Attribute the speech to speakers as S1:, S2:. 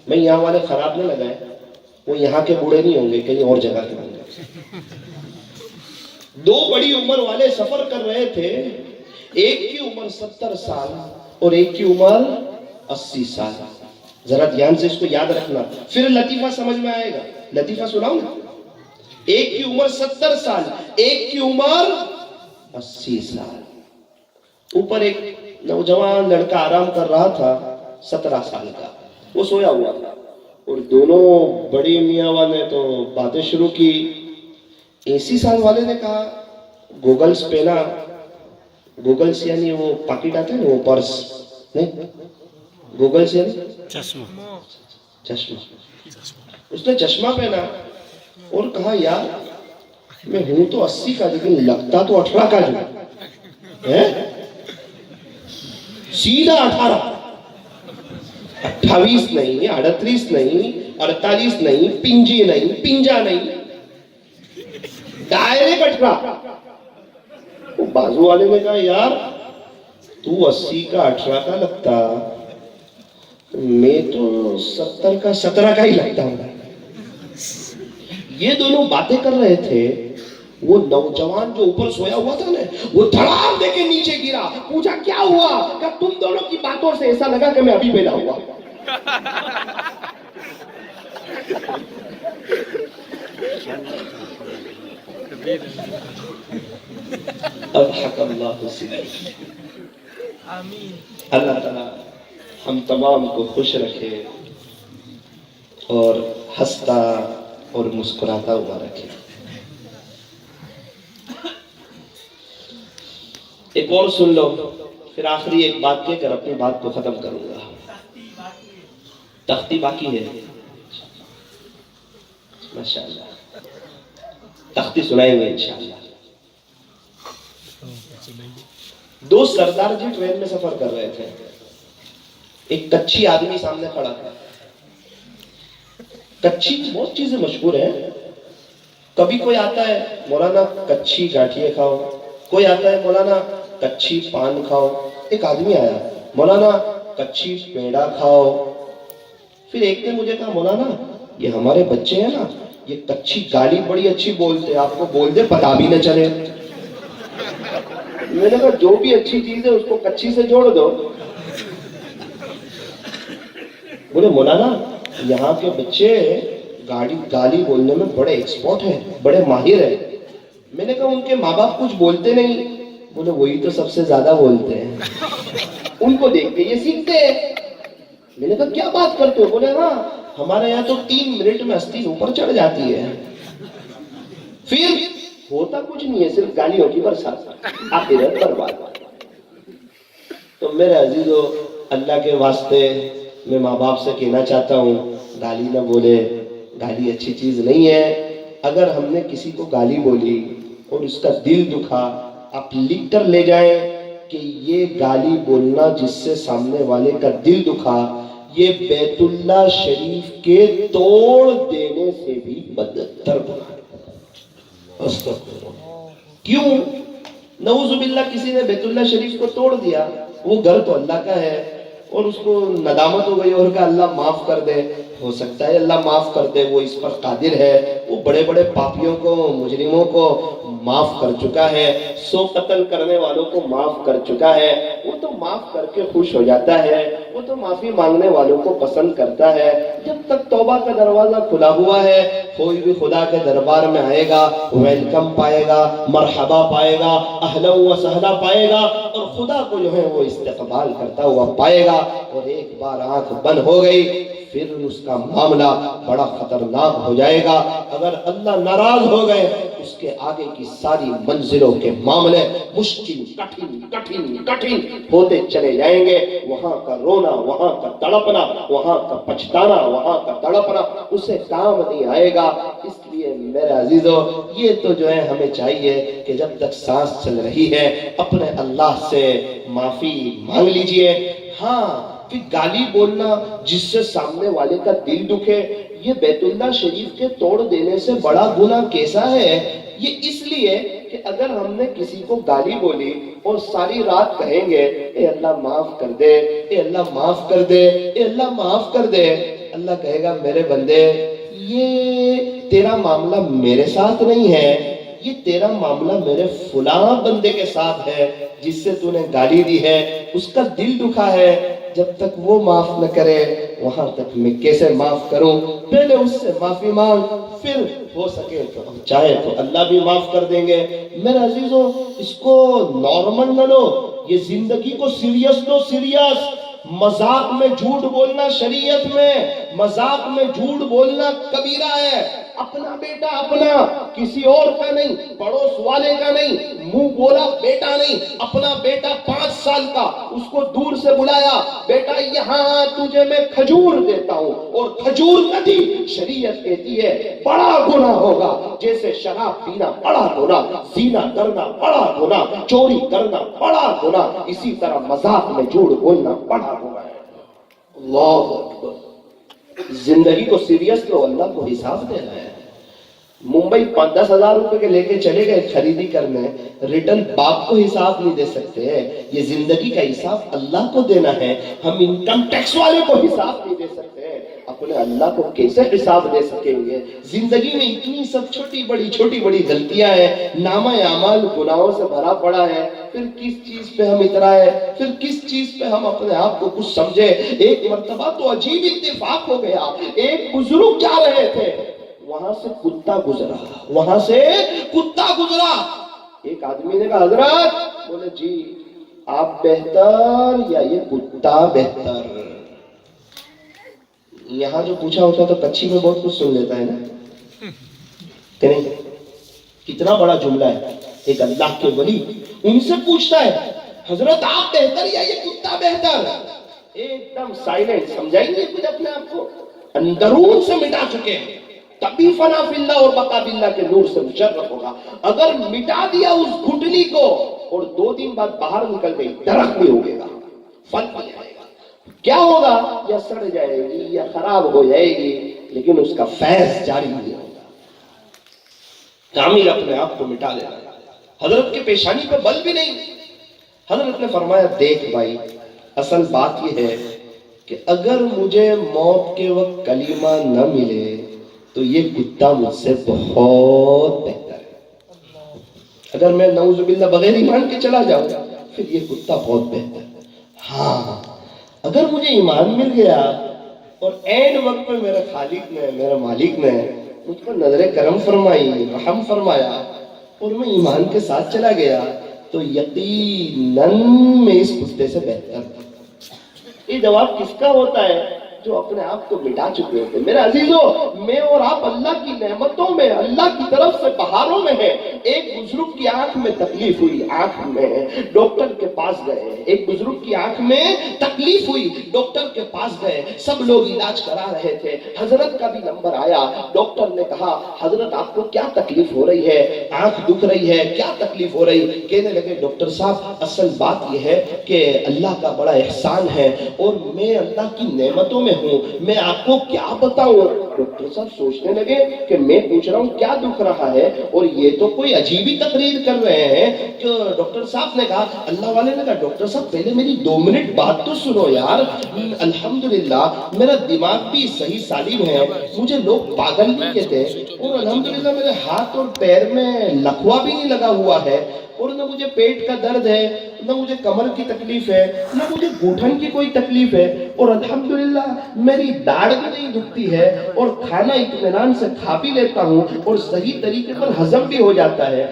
S1: میں یہاں والے خراب نہ لگائیں، وہ یہاں کے بوڑھے نہیں ہوں گے، کہیں اور جگہ کے ہوں گے۔ دو بڑی عمر والے سفر کر رہے تھے، ایک کی عمر 70 سال اور ایک کی عمر 80 سال۔ ذرا دھیان سے اس کو یاد رکھنا، پھر لطیفہ سمجھ میں آئے گا۔ لطیفہ سناؤں نا؟ ایک کی عمر 70 سال، ایک کی عمر 80 سال۔ اوپر ایک نوجوان لڑکا آرام کر رہا تھا، 17 سال کا، وہ سویا ہوا تھا، اور دونوں بڑی میاں والے تو باتیں شروع کی۔ 80 سال والے نے کہا گوگلز پہنا، گوگلز یعنی وہ پاکٹ آتا ہے نا، وہ پرس نہیں، گوگلز یعنی چشمہ۔ اس نے چشمہ پہنا اور کہا یار میں ہوں تو 80 کا لیکن لگتا تو 18 کا جو ہے، سیدھا 18، 28 نہیں، 38 نہیں، 48 نہیں، پنجی نہیں، پنجا نہیں، ڈائریکٹ 18۔ وہ بازو والے نے کہا یار تو 80 کا 18 کا لگتا، میں تو 70 کا 17 کا ہی لگتا ہوں۔ یہ دونوں باتیں کر رہے تھے، وہ نوجوان جو اوپر سویا ہوا تھا نا، وہ دھڑام دے کے نیچے گرا، پوچھا کیا ہوا؟ کہ تم دونوں کی باتوں سے ایسا لگا کہ میں ابھی پیدا ہوا۔ اضحک اللہ سیدی۔ اللہ تعالیٰ ہم تمام کو خوش رکھے اور ہنستا اور مسکراتا ہوا رکھے۔ ایک اور سن لو، پھر آخری ایک بات کہہ کر اپنی بات کو ختم کروں گا۔ تختی باقی ہے، ماشاءاللہ تختی سنائیں گے انشاءاللہ۔ دو سردار جی ٹرین میں سفر کر رہے تھے، ایک کچھی آدمی سامنے کھڑا تھا۔ کچھی کی بہت چیزیں مشہور ہیں، کبھی کوئی آتا ہے مولانا کچھی گاٹھیے کھاؤ، کوئی آتا ہے مولانا کچھی پان کھاؤ۔ ایک آدمی آیا، مولانا کچھی پیڑا کھاؤ۔ پھر ایک نے مجھے کہا مولانا یہ ہمارے بچے ہیں نا، یہ کچھی گالی بڑی اچھی بولتے، آپ کو بول دے پتا بھی نہ چلے۔ میں نے کہا جو بھی اچھی چیز ہے اس کو کچھی سے جوڑ دو۔ بولے مولانا یہاں کے بچے گالی بولنے میں بڑے ایکسپرٹ ہیں، بڑے ماہر ہیں۔ میں نے کہا ان کے ماں باپ کچھ بولتے نہیں؟ بولے وہی تو سب سے زیادہ بولتے ہیں، ان کو دیکھ کے یہ سیکھتے ہیں۔ میں نے کہا کیا بات کرتے ہو؟ بولے ہاں ہمارے یہاں تو 3 منٹ میں آستین اوپر چڑھ جاتی ہے، پھر ہوتا کچھ نہیں ہے، صرف گالیوں کی برسات، آخرت برباد۔ تو میرے عزیزو، اللہ کے واسطے میں ماں باپ سے کہنا چاہتا ہوں گالی نہ بولے، گالی اچھی چیز نہیں ہے۔ اگر ہم نے کسی کو گالی بولی اور اس کا دل دکھا، آپ لکھ کر لے جائیں کہ یہ گالی بولنا جس سے سامنے والے کا دل دکھا، یہ بیت اللہ شریف کے توڑ دینے سے بھی بدتر گناہ ہے۔ کیوں؟ نعوذ باللہ کسی نے بیت اللہ شریف کو توڑ دیا، وہ گھر تو اللہ کا ہے، اور اس کو ندامت ہو گئی اور کہا اللہ معاف کر دے۔ ہو سکتا ہے اللہ معاف کر دے، وہ اس پر قادر ہے، وہ بڑے بڑے پاپیوں کو، مجرموں کو معاف کر چکا ہے، 100 قتل کرنے والوں کو معاف کر چکا ہے، وہ تو معاف کر کے خوش ہو جاتا ہے، وہ تو معافی مانگنے والوں کو پسند کرتا ہے۔ جب تک توبہ کا دروازہ کھلا ہوا ہے، کوئی بھی خدا کے دربار میں آئے گا، ویلکم پائے گا، مرحبا پائے گا، اہلا و سہلا پائے گا، اور خدا کو جو ہے وہ استقبال کرتا ہوا پائے گا۔ اور ایک بار آنکھ بند ہو گئی پھر اس کا معاملہ بڑا خطرناک ہو جائے گا۔ اگر اللہ ناراض ہو گئے اس کے آگے کی ساری منزلوں کے معاملے مشکل، کٹھن ہوتے چلے جائیں گے۔ وہاں کا رونا، وہاں کا تڑپنا، وہاں کا پچھتانا، وہاں کا تڑپنا اسے کام نہیں آئے گا۔ اس لیے میرے عزیزو، یہ تو جو ہے ہمیں چاہیے کہ جب تک سانس چل رہی ہے اپنے اللہ سے معافی مانگ لیجئے۔ ہاں کہ گالی بولنا جس سے سامنے والے کا دل دکھے، یہ بیت اللہ شریف کے توڑ دینے سے بڑا گناہ کیسا ہے؟ یہ اس لیے کہ اگر ہم نے کسی کو گالی بولی اور ساری رات کہیں گے اے اللہ معاف کر دے، اے اللہ معاف کر دے، اے اللہ معاف کر دے، اللہ کہے گا میرے بندے یہ تیرا معاملہ میرے ساتھ نہیں ہے، یہ تیرا معاملہ میرے فلاں بندے کے ساتھ ہے جس سے تو نے گالی دی ہے، اس کا دل دکھا ہے، جب تک وہ معاف نہ کرے وہاں تک میں کیسے معاف کروں؟ پہلے اس سے معافی مانگ، پھر ہو سکے تو چاہے تو اللہ بھی معاف کر دیں گے۔ میرے عزیزو اس کو نارمل نہ لو، یہ زندگی کو سیریس لو، سیریس۔ مذاق میں جھوٹ بولنا شریعت میں، مذاق میں جھوٹ بولنا کبیرہ ہے۔ اپنا بیٹا اپنا، کسی اور کا نہیں، پڑوس والے کا نہیں، منہ بولا بیٹا نہیں، اپنا بیٹا 5 سال کا، اس کو دور سے بلایا، بیٹا یہاں تجھے میں کھجور دیتا ہوں، اور کھجور نہ دی، شریعت کہتی ہے بڑا گناہ ہوگا، جیسے شراب پینا بڑا گناہ، زنا کرنا بڑا گناہ، چوری کرنا بڑا گناہ، اسی طرح مذاق میں جھوٹ بولنا بڑا گناہ ہے۔ اللہ اکبر۔ زندگی کو سیریس لو، اللہ کو حساب دینا ہے۔ ممبئی 10,000 روپے کے لے کے چلے گئے خریدی کرنے، ریٹرن باپ کو حساب نہیں دے سکتے ہیں۔ یہ زندگی کا حساب اللہ کو دینا ہے، ہم انکم ٹیکس والے کو حساب نہیں دے سکتے ہیں، اپنے اللہ کو کیسے حساب دے سکیں گے؟ زندگی میں اتنی سب چھوٹی بڑی غلطیاں ہیں، نامہ اعمال گناہوں سے بھرا پڑا ہے، پھر کس چیز پہ ہم اترائے، پھر کس چیز پہ ہم اپنے آپ کو کچھ سمجھے۔ ایک مرتبہ تو عجیب اتفاق ہو گیا، ایک بزرگ جا رہے تھے، وہاں سے کتا گزرا، ایک آدمی نے کہا حضرت، بولے جی آپ بہتر یا یہ کتا بہتر؟ یہاں جو پوچھا ہوتا تو کچھی میں بہت کچھ سن لیتا ہے نا کہ نہیں؟ کتنا بڑا جملہ ہے، ایک اللہ کے ولی ان سے پوچھتا ہے حضرت آپ بہتر یا یہ کتا بہتر؟ ایک دم سائلنٹ، سمجھائیں گے کچھ اپنے آپ کو، اندرون سے مٹا چکے ہیں، تبھی فنا فی اللہ اور بقا باللہ کے نور سے مشرف ہوگا۔ اگر مٹا دیا اس گھٹنی کو اور 2 دن بعد باہر نکل گئی، درخت نہیں ہوگے گا، پھل نہیں آئے گا، کیا ہوگا؟ یا سڑ جائے گی یا خراب ہو جائے گی، لیکن اس کا فیض جاری نہیں ہوگا۔ تعمیر اپنے آپ کو مٹا لینا۔ حضرت کے پیشانی پہ بل بھی نہیں، حضرت نے فرمایا دیکھ بھائی، اصل بات یہ ہے کہ اگر مجھے موت کے وقت کلمہ نہ ملے تو یہ کتا مجھ سے بہت بہتر ہے، اگر میں نعوذ باللہ بغیر ایمان کے چلا جاؤں پھر یہ کتا بہت بہتر ہے۔ ہاں اگر مجھے ایمان مل گیا اور عین وقت میں میرے خالق نے، میرے مالک نے مجھ پر نظر کرم فرمائی، رحم فرمایا اور میں ایمان کے ساتھ چلا گیا تو یقیناً میں اس کتے سے بہتر ہوں۔ یہ جواب کس کا ہوتا ہے؟ جو اپنے آپ کو مٹا چکے ہوتے۔ میرے عزیزو، میں اور آپ اللہ کی نعمتوں میں، اللہ کی طرف سے بہاروں میں ہیں۔ ایک بزرگ کی آنکھ میں تکلیف ہوئی، آنکھ میں ڈاکٹر کے پاس گئے، ایک بزرگ کی آنکھ میں تکلیف ہوئی، ڈاکٹر کے پاس گئے، سب لوگ علاج کرا رہے تھے، حضرت کا بھی نمبر آیا، ڈاکٹر نے کہا حضرت آپ کو کیا تکلیف ہو رہی ہے، آنکھ دکھ رہی ہے، کیا تکلیف ہو رہی؟ کہنے لگے ڈاکٹر صاحب اصل بات یہ ہے کہ اللہ کا بڑا احسان ہے اور میں اللہ کی نعمتوں میں ہوں، میں آپ کو کیا بتاؤں؟ ڈاکٹر صاحب سوچنے لگے کہ میں پوچھ رہا ہوں کیا دکھ رہا ہے اور یہ تو کوئی عجیب ہی تقریر کر رہے ہیں کہ ڈاکٹر صاحب نے کہا، اللہ والے نے کہا ڈاکٹر صاحب پہلے میری 2 منٹ بات تو سنو یار، الحمدللہ میرا دماغ بھی صحیح سالم ہے، مجھے لوگ پاگل نہیں کہتے اور الحمدللہ میرے ہاتھ اور پیر میں لکوا بھی نہیں لگا ہوا ہے اور نہ مجھے پیٹ کا درد ہے، نہ مجھے کمر کی تکلیف ہے، نہ مجھے گھٹن کی کوئی تکلیف ہے اور الحمدللہ میری داڑھ بھی نہیں دکھتی ہے اور کھانا اطمینان سے کھا بھی لیتا ہوں اور صحیح طریقے پر ہضم بھی ہو جاتا ہے۔